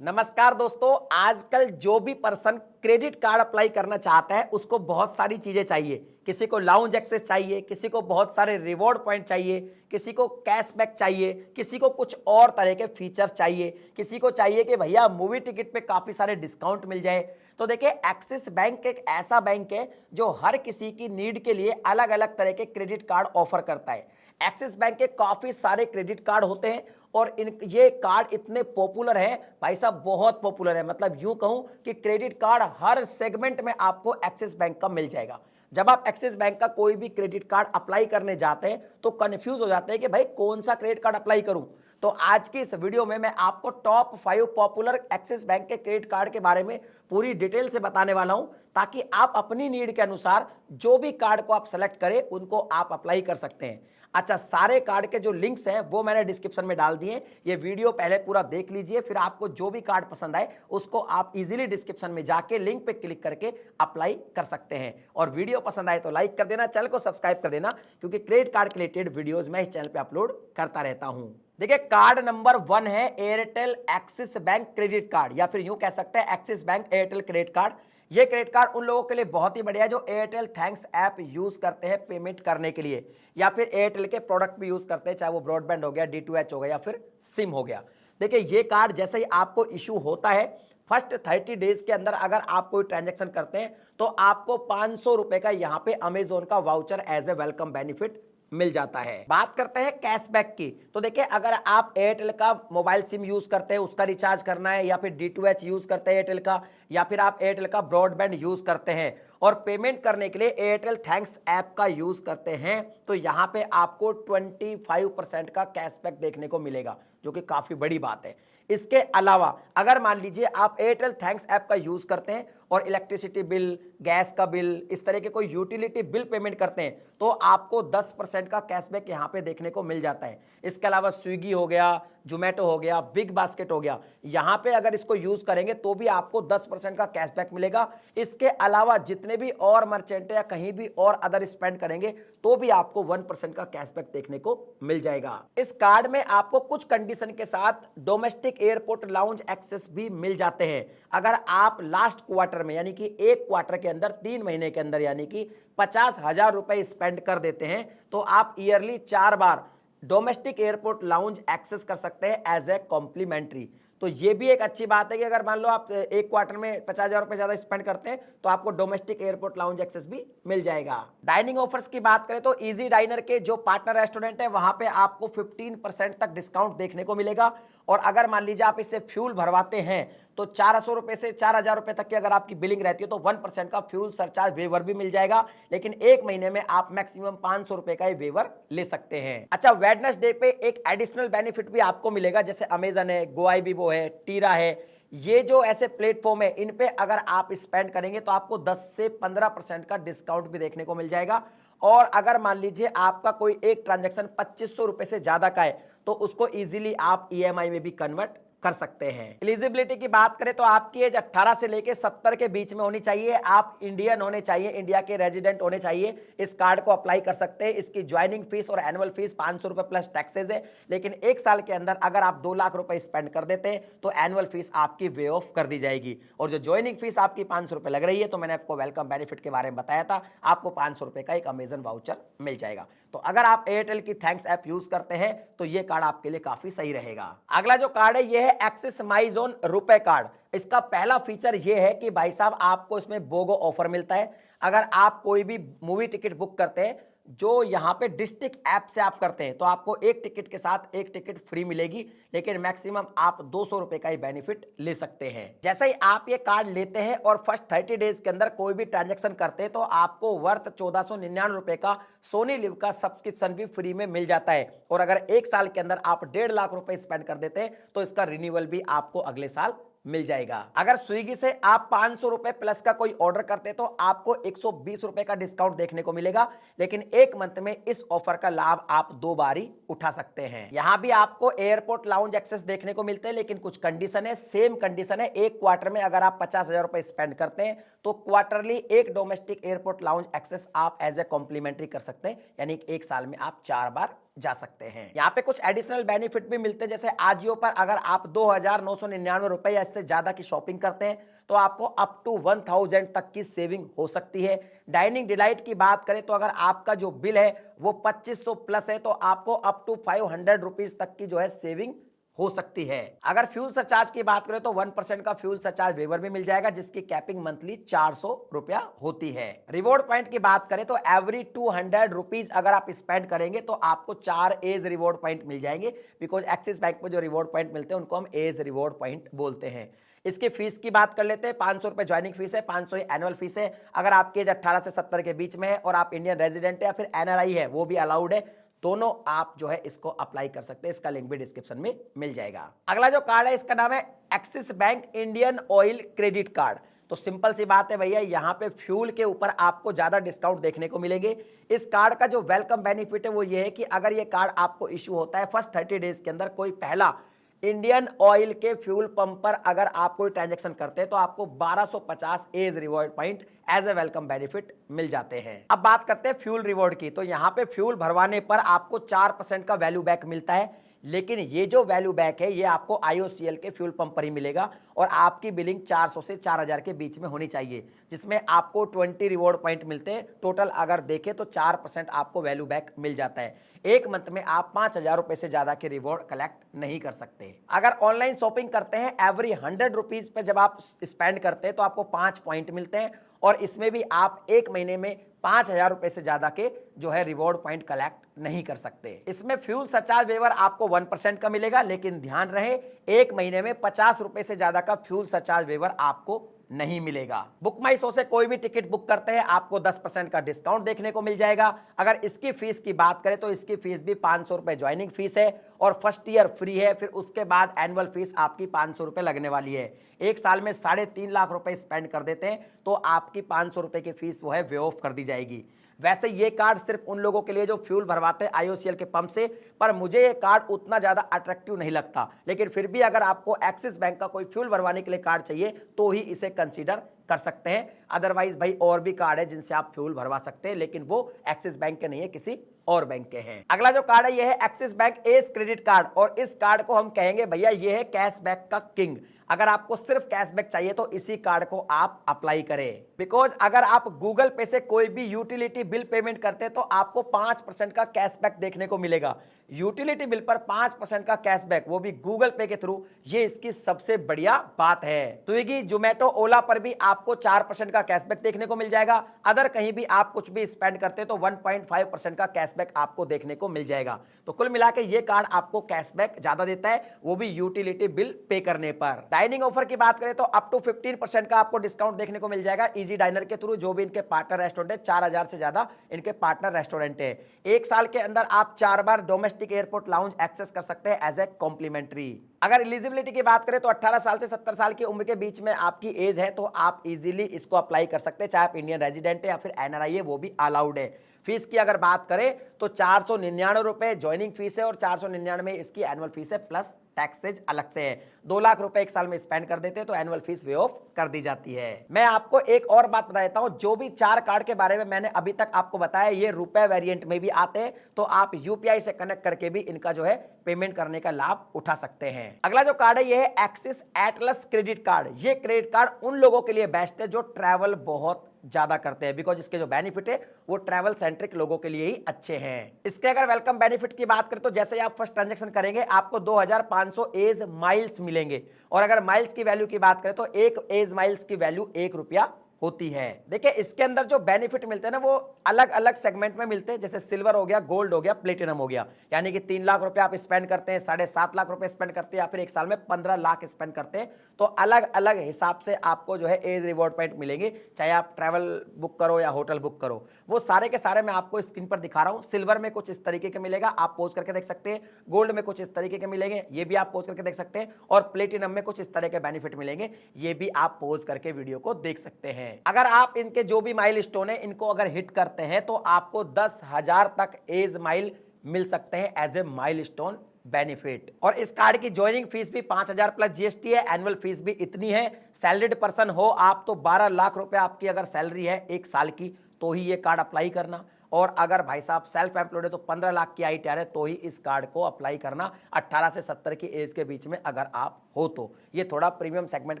नमस्कार दोस्तों, आजकल जो भी पर्सन क्रेडिट कार्ड अप्लाई करना चाहता है उसको बहुत सारी चीजें चाहिए। किसी को लाउंज एक्सेस चाहिए, किसी को बहुत सारे रिवॉर्ड पॉइंट चाहिए, किसी को कैशबैक चाहिए, किसी को कुछ और तरह के फीचर्स चाहिए, किसी को चाहिए कि भैया मूवी टिकट पे काफी सारे डिस्काउंट मिल जाए। तो देखिए, एक्सिस बैंक एक ऐसा बैंक है जो हर किसी की नीड के लिए अलग अलग तरह के क्रेडिट कार्ड ऑफर करता है। एक्सिस बैंक के काफी सारे क्रेडिट कार्ड होते हैं और ये कार्ड इतने पॉपुलर है, भाई साहब बहुत पॉपुलर है। मतलब यूं कहूं कि क्रेडिट कार्ड हर सेगमेंट में आपको एक्सिस बैंक का मिल जाएगा। जब आप एक्सिस बैंक का कोई भी क्रेडिट कार्ड अप्लाई करने जाते हैं तो कंफ्यूज हो जाते हैं कि भाई कौन सा क्रेडिट कार्ड अप्लाई करूं। तो आज की इस वीडियो में मैं आपको टॉप 5 पॉपुलर एक्सिस बैंक के क्रेडिट कार्ड के बारे में पूरी डिटेल से बताने वाला हूं, ताकि आप अपनी नीड के अनुसार जो भी कार्ड को आप सेलेक्ट करें उनको आप अप्लाई कर सकते हैं। अच्छा, सारे कार्ड के जो लिंक्स हैं वो मैंने डिस्क्रिप्शन में डाल दिए। ये वीडियो पहले पूरा देख लीजिए, फिर आपको जो भी कार्ड पसंद आए उसको आप इजीली डिस्क्रिप्शन में जाके लिंक पे क्लिक करके अप्लाई कर सकते हैं। और वीडियो पसंद आए तो लाइक कर देना, चैनल को सब्सक्राइब कर देना, क्योंकि क्रेडिट कार्ड के रिलेटेड वीडियोज मैं इस चैनल पे अपलोड करता रहता हूं। देखिए, कार्ड नंबर 1 है Airtel axis bank credit card, या फिर यूं कह सकते हैं axis bank Airtel credit card. ये क्रेडिट कार्ड उन लोगों के लिए बहुत ही बढ़िया है जो एयरटेल थैंक्स ऐप यूज करते हैं पेमेंट करने के लिए, या फिर एयरटेल के प्रोडक्ट भी यूज करते हैं, चाहे वो ब्रॉडबैंड हो गया, D2H हो गया, या फिर सिम हो गया। देखिए, ये कार्ड जैसे ही आपको इशू होता है, फर्स्ट 30 डेज के अंदर अगर आप कोई ट्रांजेक्शन करते हैं तो आपको 500 रुपए का यहाँ पे अमेजोन का voucher as a welcome benefit मिल जाता है। बात करते हैं कैशबैक की। तो देखिए, अगर आप एयरटेल का मोबाइल सिम यूज करते हैं, उसका रिचार्ज करना है, या फिर D2H यूज करते हैं एयरटेल का, या फिर आप एयरटेल का ब्रॉडबैंड यूज करते हैं और पेमेंट करने के लिए एयरटेल थैंक्स ऐप का यूज करते हैं, तो यहां पे आपको 25% का कैशबैक देखने को मिलेगा, जो कि काफी बड़ी बात है। इसके अलावा अगर मान लीजिए आप एयरटेल थैंक्स ऐप का यूज करते हैं और इलेक्ट्रिसिटी बिल, गैस का बिल, इस तरह के कोई यूटिलिटी बिल पेमेंट करते हैं, तो आपको 10% का कैशबैक यहां पे देखने को मिल जाता है। इसके अलावा स्विगी हो गया, जोमेटो हो गया, बिग बास्केट हो गया, यहां पे अगर इसको यूज करेंगे तो भी आपको 10% का कैशबैक मिलेगा। इसके अलावा जितने भी और मर्चेंट या कहीं भी और अदर स्पेंड करेंगे तो भी आपको 1% का कैशबैक देखने को मिल जाएगा। इस कार्ड में आपको कुछ कंडीशन के साथ डोमेस्टिक एयरपोर्ट लाउंज एक्सेस भी मिल जाते हैं। अगर आप लास्ट क्वार्टर में, यानी कि एक क्वार्टर के अंदर 3 महीने के अंदर, यानी कि 50,000 रुपए स्पेंड कर देते हैं, तो आप ईयरली 4 बार डोमेस्टिक एयरपोर्ट लाउंज एक्सेस कर सकते हैं एज ए कॉम्प्लीमेंट्री। तो ये भी एक अच्छी बात है कि अगर मान लो आप एक क्वार्टर में 50,000 रुपए ज्यादा स्पेंड करते हैं तो आपको डोमेस्टिक एयरपोर्ट लाउंज एक्सेस भी मिल जाएगा। डाइनिंग ऑफर्स की बात करें तो इजी डाइनर के जो पार्टनर रेस्टोरेंट है वहां पे आपको 15% तक डिस्काउंट देखने को मिलेगा। और अगर मान लीजिए आप इससे फ्यूल भरवाते हैं तो 400 रुपए से 4,000 रुपए तक की अगर आपकी बिलिंग रहती है तो 1% का फ्यूल सरचार्ज वेवर भी मिल जाएगा, लेकिन एक महीने में आप मैक्सिमम 500 रुपए का वेवर ले सकते हैं। अच्छा, वेडनेसडे पे एक एडिशनल बेनिफिट भी आपको मिलेगा, जैसे अमेजन है, गोआईबीबो है, टीरा है, ये जो ऐसे प्लेटफॉर्म है इन पे अगर आप स्पेंड करेंगे तो आपको 10 से 15% का डिस्काउंट भी देखने को मिल जाएगा। और अगर मान लीजिए आपका कोई एक ट्रांजैक्शन 2500 रुपए से ज्यादा का है तो उसको इजीली आप EMI में भी कन्वर्ट कर सकते हैं। एलिजिबिलिटी की बात करें तो आपकी एज 18 से लेके 70 के बीच में होनी चाहिए, आप इंडियन होने चाहिए, इंडिया के रेजिडेंट होने चाहिए, इस कार्ड को अप्लाई कर सकते हैं। इसकी ज्वाइनिंग फीस और एनुअल फीस 500 रुपए प्लस टैक्सेस है, लेकिन एक साल के अंदर अगर आप 2 लाख रुपए स्पेंड कर देते हैं तो एनुअल फीस आपकी वे ऑफ कर दी जाएगी। और जो ज्वाइनिंग फीस आपकी 500 रुपए लग रही है, तो मैंने आपको वेलकम बेनिफिट के बारे में बताया था, आपको 500 रुपए का एक अमेजन वाउचर मिल जाएगा। तो अगर आप एयरटेल की थैंक्स ऐप यूज करते हैं तो ये कार्ड आपके लिए काफी सही रहेगा। अगला जो कार्ड है ये है एक्सिस माई जोन रुपए कार्ड। इसका पहला फीचर ये है कि भाई साहब आपको इसमें बोगो ऑफर मिलता है। अगर आप कोई भी मूवी टिकट बुक करते हैं जो यहाँ पे डिस्ट्रिक्ट ऐप से आप करते हैं तो आपको एक टिकट के साथ एक टिकट फ्री मिलेगी, लेकिन मैक्सिमम आप 200 रुपए का ही बेनिफिट ले सकते हैं। जैसे ही आप ये कार्ड लेते हैं और फर्स्ट 30 डेज के अंदर कोई भी ट्रांजैक्शन करते हैं तो आपको वर्थ 1499 रुपए का सोनी लिव का सब्सक्रिप्शन भी फ्री में मिल जाता है। और अगर एक साल के अंदर आप 1.5 लाख रुपए स्पेंड कर देते हैं तो इसका रिन्यूअल भी आपको अगले साल मिल जाएगा। अगर स्विगी से आप 500 रुपए प्लस का कोई ऑर्डर करते तो आपको 120 रुपए का डिस्काउंट देखने को मिलेगा, लेकिन एक मंथ में इस ऑफर का लाभ आप 2 बार ही उठा सकते हैं। यहां भी आपको एयरपोर्ट लाउंज एक्सेस देखने को मिलते हैं, लेकिन कुछ कंडीशन है, सेम कंडीशन है। एक क्वार्टर में अगर आप 50,000 रुपए स्पेंड करते हैं तो क्वार्टरली एक डोमेस्टिक एयरपोर्ट लाउंज एक्सेस आप एज ए कॉम्प्लीमेंट्री कर सकते हैं, यानी एक साल में आप 4 बार जा सकते हैं। यहाँ पे कुछ एडिशनल बेनिफिट भी मिलते हैं, जैसे आजियो पर अगर आप 2,999 रुपए या इससे ज्यादा की शॉपिंग करते हैं तो आपको अप टू 1,000 तक की सेविंग हो सकती है। डाइनिंग डिलाइट की बात करें तो अगर आपका जो बिल है वो 2500 प्लस है तो आपको अप टू 500 रुपीज तक की जो है सेविंग हो सकती है। अगर फ्यूल सरचार्ज की बात करें तो 1% का फ्यूल सरचार्ज वेवर भी मिल जाएगा, जिसकी कैपिंग मंथली 400 रुपया होती है। रिवॉर्ड पॉइंट की बात करें तो एवरी 200 रुपीज अगर आप स्पेंड करेंगे तो आपको 4 एज रिवॉर्ड पॉइंट मिल जाएंगे, बिकॉज एक्सिस बैंक में जो रिवॉर्ड पॉइंट मिलते हैं उनको हम एज रिवॉर्ड पॉइंट बोलते हैं। इसकी फीस की बात कर लेते हैं, 500 रुपए ज्वाइनिंग फीस है, 500 एनुअल फीस है। अगर आपकी एज 18 से 70 के बीच में है और आप इंडियन रेजिडेंट है या फिर एनआरआई है, वो भी अलाउड है। दोनों आप जो है इसको अप्लाई कर सकते हैं, इसका लिंक भी डिस्क्रिप्शन में मिल जाएगा। अगला जो कार्ड है इसका नाम है Axis bank Indian oil credit card. तो सिंपल सी बात है भैया, यहाँ पे फ्यूल के ऊपर आपको ज्यादा डिस्काउंट देखने को मिलेंगे। इस कार्ड का जो वेलकम बेनिफिट है वो ये है कि अगर ये कार्ड आपको इश्यू होता है फर्स्ट 30 डेज के अंदर, कोई पहला इंडियन ऑयल के फ्यूल पंप पर अगर आप कोई ट्रांजैक्शन करते हैं तो आपको 1250 as reward point as a welcome benefit मिल जाते हैं। अब बात करते हैं फ्यूल रिवॉर्ड की, तो यहाँ पे फ्यूल भरवाने पर आपको 4% का वैल्यू बैक मिलता है, लेकिन ये जो वैल्यू बैक है ये आपको आईओसीएल के फ्यूल पंप पर ही मिलेगा और आपकी बिलिंग 400 से 4000 के बीच में होनी चाहिए, जिसमें आपको 20 रिवॉर्ड पॉइंट मिलते हैं। टोटल अगर देखें तो 4% आपको वैल्यू बैक मिल जाता है। एक मंथ में आप 5000 रुपए से ज्यादा के रिवॉर्ड कलेक्ट नहीं कर सकते। अगर ऑनलाइन शॉपिंग करते हैं एवरी 100 रुपीज पे जब आप स्पेंड करते हैं तो आपको 5 पॉइंट मिलते हैं और इसमें भी आप एक महीने में 5000 रुपए से ज्यादा के जो है रिवॉर्ड पॉइंट कलेक्ट नहीं कर सकते। इसमें फ्यूल सरचार्ज वेवर आपको 1% का मिलेगा, लेकिन ध्यान रहे एक महीने में 50 रुपए से ज्यादा का फ्यूल सरचार्ज वेवर आपको नहीं मिलेगा। बुक माई शो से कोई भी टिकट बुक करते हैं आपको 10% का डिस्काउंट देखने को मिल जाएगा। अगर इसकी फीस की बात करें तो इसकी फीस भी 500 रुपए ज्वाइनिंग फीस है और फर्स्ट ईयर फ्री है, फिर उसके बाद एनुअल फीस आपकी 500 रुपए लगने वाली है। एक साल में 3.5 लाख रुपए स्पेंड कर देते हैं तो आपकी 500 रुपए की फीस वो है वे ऑफ कर दी जाएगी। वैसे ये कार्ड सिर्फ उन लोगों के लिए जो फ्यूल भरवाते हैं आईओसीएल के पंप से, पर मुझे ये कार्ड उतना ज्यादा अट्रैक्टिव नहीं लगता। लेकिन फिर भी अगर आपको एक्सिस बैंक का कोई फ्यूल भरवाने के लिए कार्ड चाहिए तो ही इसे कंसीडर कर सकते हैं। अदरवाइज भाई और भी कार्ड है जिनसे आप फ्यूल भरवा सकते हैं, लेकिन वो एक्सिस बैंक के नहीं है, किसी और बैंक के हैं। अगला जो कार्ड है ये है Axis bank as credit card और इस कार्ड को हम कहेंगे भैया ये है कैशबैक का किंग। अगर आपको सिर्फ कैशबैक चाहिए तो इसी कार्ड को आप अप्लाई करें, बिकॉज अगर आप गूगल पे से कोई भी यूटिलिटी बिल पेमेंट करते हैं तो आपको 5% का कैशबैक देखने को मिलेगा। यूटिलिटी बिल पर 5% का कैशबैक, वो भी गूगल पे के थ्रू, ये इसकी सबसे बढ़िया बात है। स्विगी, जोमेटो, ओला पर भी आपको 4% का कैशबैक देखने को मिल जाएगा। अदर कहीं भी आप कुछ भी स्पेंड करते हैं तो 1.5% का कैशबैक आपको देखने को मिल जाएगा। तो कुल मिला के ये कार्ड आपको कैशबैक ज्यादा देता है, वो भी यूटिलिटी बिल पे करने पर। डाइनिंग ऑफर की बात करें तो अप टू 15% का आपको डिस्काउंट देखने को मिल जाएगा इजी डाइनर के थ्रू, जो भी इनके पार्टनर रेस्टोरेंट है। 4000 से ज्यादा इनके पार्टनर रेस्टोरेंट है। एक साल के अंदर आप 4 बार डोमेस्टिक एयरपोर्ट लाउंज एक्सेस कर सकते हैं एज ए कॉम्प्लीमेंट्री। अगर एलिजिबिलिटी की बात करें तो 18 साल से 70 साल की उम्र के बीच में आपकी एज है तो आप इजीली इसको अप्लाई कर सकते हैं, चाहे आप इंडियन रेजिडेंट है या फिर एनआरआई है, वो भी अलाउड है। फीस की अगर बात करें तो 499 रुपए ज्वाइनिंग फीस है और 499 इसकी एनुअल फीस है, प्लस टैक्सेज अलग से है। 2 लाख रुपए एक साल में स्पेंड कर देते हैं तो एनुअल फीस वे ऑफ कर दी जाती है। मैं आपको एक और बात बता देता हूं, जो भी 4 कार्ड के बारे में मैंने अभी तक आपको बताया ये रुपए वेरिएंट में भी आते हैं, तो आप यूपीआई से कनेक्ट करके भी इनका जो है पेमेंट करने का लाभ उठा सकते हैं। अगला जो कार्ड है ये है एक्सिस एटलस क्रेडिट कार्ड। ये क्रेडिट कार्ड उन लोगों के लिए बेस्ट है जो ट्रैवल बहुत ज्यादा करते हैं, बिकॉज इसके जो बेनिफिट है वो ट्रैवल सेंट्रिक लोगों के लिए ही अच्छे हैं। इसके अगर वेलकम बेनिफिट की बात करें तो जैसे ही आप फर्स्ट ट्रांजैक्शन करेंगे आपको 2500 एज माइल्स मिलेंगे और अगर माइल्स की वैल्यू की बात करें तो एक एज माइल्स की वैल्यू 1 रुपया होती है। देखिए इसके अंदर जो बेनिफिट मिलते हैं ना वो अलग अलग सेगमेंट में मिलते हैं, जैसे सिल्वर हो गया, गोल्ड हो गया, प्लेटिनम हो गया। यानी कि 3 लाख रुपए आप स्पेंड करते हैं, 7.5 लाख रुपए स्पेंड करते हैं या फिर एक साल में 15 लाख स्पेंड करते हैं, तो अलग अलग हिसाब से आपको जो है एज रिवॉर्ड पॉइंट मिलेंगे। चाहे आप ट्रैवल बुक करो या होटल बुक करो, वो सारे के सारे मैं आपको स्क्रीन पर दिखा रहा हूं। सिल्वर में कुछ इस तरीके के मिलेगा, आप पोज करके देख सकते हैं। गोल्ड में कुछ इस तरीके के मिलेंगे, ये भी आप पोज करके देख सकते हैं। और प्लेटिनम में कुछ इस तरह के बेनिफिट मिलेंगे, ये भी आप पोज करके वीडियो को देख सकते हैं। अगर आप इनके जो भी माइलस्टोन है इनको अगर हिट करते हैं तो आपको 10,000 तक एज माइल मिल सकते हैं एज ए माइलस्टोन बेनिफिट। और इस कार्ड की ज्वाइनिंग फीस भी 5000 प्लस जीएसटी है, एनुअल फीस भी इतनी है। सैलरीड पर्सन हो आप तो 12 लाख रुपए आपकी अगर सैलरी है एक साल की तो ही ये कार्ड अप्लाई करना। और अगर भाई साहब सेल्फ एम्प्लॉयड है तो 15 लाख की ITR है तो ही इस कार्ड को अप्लाई करना 18 से 70 की एज के बीच में अगर आप हो तो। ये थोड़ा प्रीमियम सेगमेंट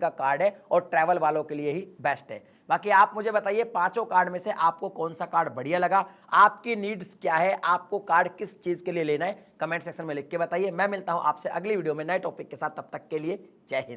का कार्ड है और ट्रैवल वालों के लिए ही बेस्ट है। बाकी आप मुझे बताइए पांचों कार्ड में से आपको कौन सा कार्ड बढ़िया लगा, आपकी नीड्स क्या है, आपको कार्ड किस चीज के लिए लेना है, कमेंट सेक्शन में लिख के बताइए। मैं मिलता हूं आपसे अगली वीडियो में नए टॉपिक के साथ, तब तक के लिए जय हिंद।